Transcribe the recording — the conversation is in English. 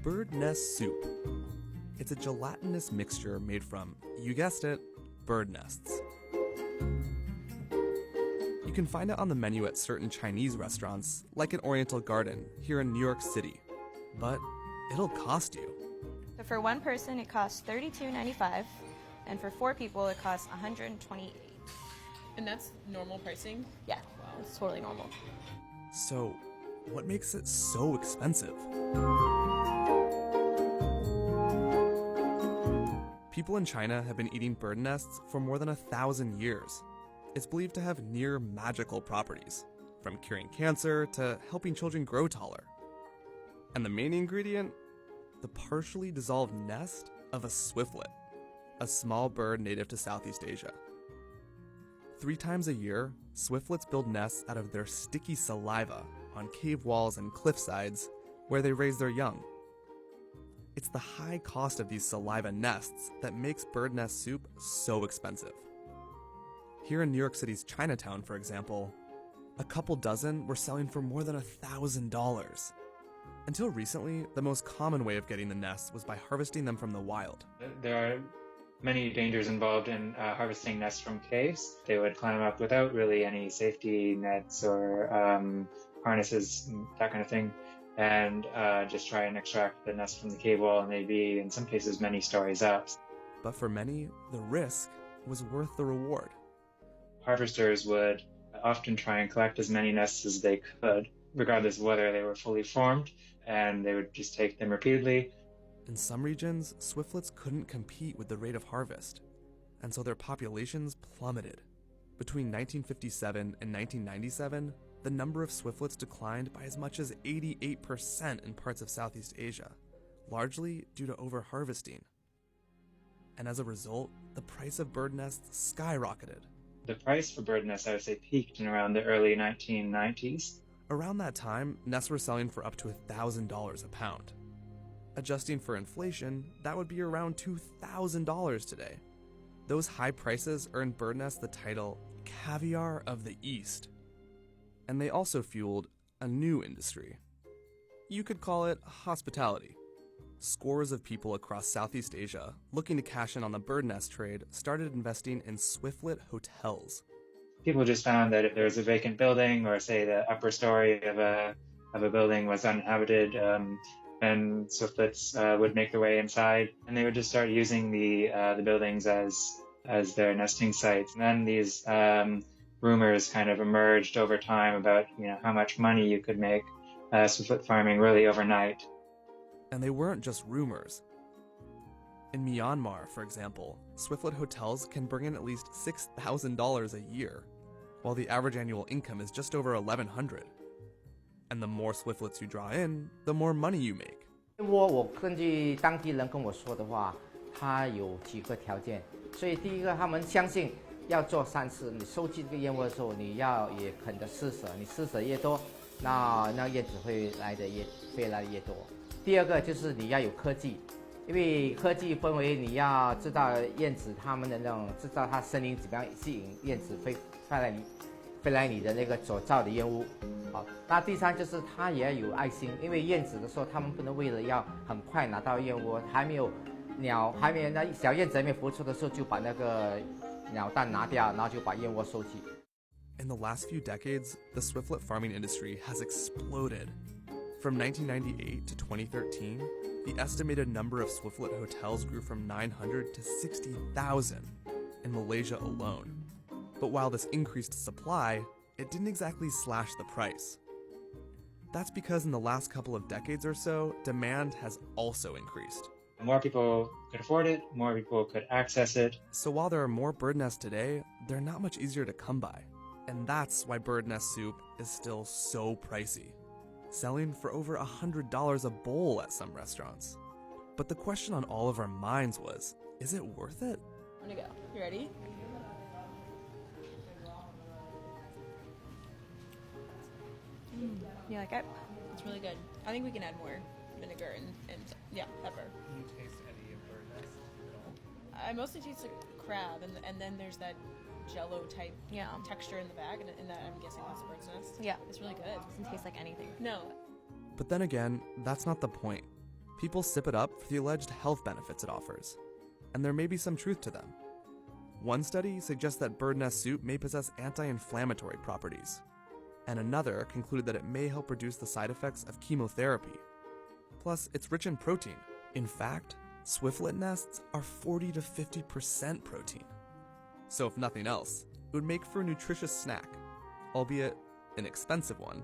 bird nest soup. It's a gelatinous mixture made from, you guessed it, bird nests. You can find it on the menu at certain Chinese restaurants, like an Oriental Garden here in New York City. But it'll cost you. So for one person, it costs $32.95, and for 4 people, it costs $128. And that's normal pricing? Yeah, Wow. it's totally normal. So, what makes it so expensive? People in China have been eating bird nests for more than 1,000 years. It's believed to have near magical properties, from curing cancer to helping children grow taller. And the main ingredient? The partially dissolved nest of a swiftlet, a small bird native to Southeast Asia. 3 times a year, swiftlets build nests out of their sticky saliva on cave walls and cliff sides where they raise their young. It's the high cost of these saliva nests that makes bird nest soup so expensive. Here in New York City's Chinatown, for example, a couple dozen were selling for more than $1,000. Until recently, the most common way of getting the nests was by harvesting them from the wild. There are many dangers involved in harvesting nests from caves. They would climb up without really any safety nets or harnesses, that kind of thing, and just try and extract the nest from the cave wall, and they'd be, in some cases, many stories up. But for many, the risk was worth the reward. Harvesters would often try and collect as many nests as they could, regardless of whether they were fully formed, and they would just take them repeatedly. In some regions, swiftlets couldn't compete with the rate of harvest, and so their populations plummeted. Between 1957 and 1997, the number of swiftlets declined by as much as 88% in parts of Southeast Asia, largely due to overharvesting. And as a result, the price of bird nests skyrocketed. The price for bird nests, I would say, peaked in around the early 1990s. Around that time, nests were selling for up to $1,000 a pound. Adjusting for inflation, that would be around $2,000 today. Those high prices earned bird nests the title caviar of the East. And they also fueled a new industry. You could call it hospitality. Scores of people across Southeast Asia, looking to cash in on the bird nest trade, started investing in swiftlet hotels. People just found that if there was a vacant building, or say the upper story of a building was uninhabited, and swiftlets would make their way inside, and they would just start using the buildings as their nesting sites. And then these rumors kind of emerged over time about how much money you could make swiftlet farming really overnight. And they weren't just rumors. In Myanmar, for example, swiftlet hotels can bring in at least $6,000 a year, while the average annual income is just over $1,100. And the more swiftlets you draw in, the more money you make. 我根据当地人跟我说的话，他有几个条件。所以第一个，他们相信要做善事。你收集这个燕窝的时候，你要也肯的施舍，你施舍越多，那燕子会来的越多。第二个就是你要有科技，因为科技分为你要知道燕子它们的那种知道它声音怎么样吸引燕子飞来你的那个所造的燕屋。好，那第三就是它也要有爱心，因为燕子的时候，它们不能为了要很快拿到燕窝，还没有那小燕子还没孵出的时候，就把那个鸟蛋拿掉，然后就把燕窝收起。In the last few decades, the swiftlet farming industry has exploded. From 1998 to 2013, the estimated number of swiftlet hotels grew from 900 to 60,000 in Malaysia alone. But while this increased supply, it didn't exactly slash the price. That's because in the last couple of decades or so, demand has also increased. More people could afford it, more people could access it. So while there are more bird nests today, they're not much easier to come by. And that's why bird nest soup is still so pricey, selling for over $100 a bowl at some restaurants. But the question on all of our minds was, is it worth it? I'm gonna go. You ready? You like it? It's really good. I think we can add more vinegar and yeah, pepper. Can you taste any of bird nest at all? I mostly taste like crab, and then there's that jello type texture in the bag, and that I'm guessing that's the bird's nest. Yeah. It's really good. It doesn't taste like anything. No. But then again, that's not the point. People sip it up for the alleged health benefits it offers, and there may be some truth to them. One study suggests that bird nest soup may possess anti-inflammatory properties, and another concluded that it may help reduce the side effects of chemotherapy. Plus, it's rich in protein. In fact, swiftlet nests are 40 to 50% protein. So if nothing else, it would make for a nutritious snack, albeit an expensive one,